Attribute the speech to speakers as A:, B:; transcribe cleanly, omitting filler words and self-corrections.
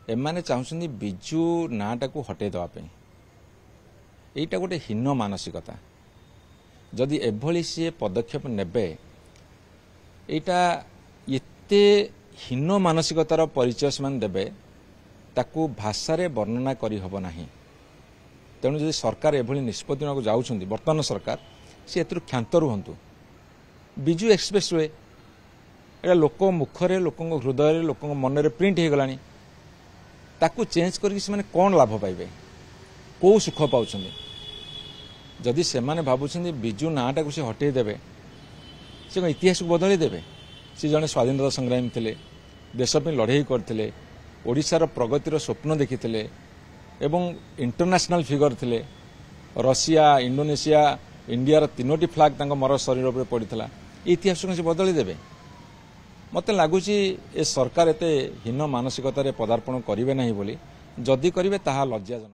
A: एमाने चाहूँ बिजु नाटा को हटे देवाई यहीटा गोटे हीन मानसिकता जदि एभली सी पदक्षेप नेबे एटा एते हीन मानसिकतार परिचय से देवे ताकू भाषारे वर्णना करी हबो नाही। तेणु जदि सरकार एभली निष्पत्ति को जाउछंती वर्तमान सरकार सी एतरु क्षांत रुहंतु। बिजु एक्सप्रेस वे एटा लोक मुखरे लोक हृदय लोक मनरे प्रिंट हो गलानी ताकू चेंज करके से कौन लाभ पाइबे कौ सुख पाउछंती। जदि से भावुं बिजु नाटा को से हटे देवे से इतिहास को बदली देवे। सी जड़े स्वाधीनता संग्रामी थे देश लड़े करते ओडिशार प्रगतिर स्वप्न देखी एवं इंटरनेशनल फिगर थे। रशिया इंडोनेशिया इंडिया तीनोटी फ्लाग मर शरीर पर पड़ा इतिहास को से बदली देवे। मत लगुच ए सरकार एते हीन मानसिकतार पदार्पण करेंगे ना बोली जदि करेंगे ताहा लज्जाजनक।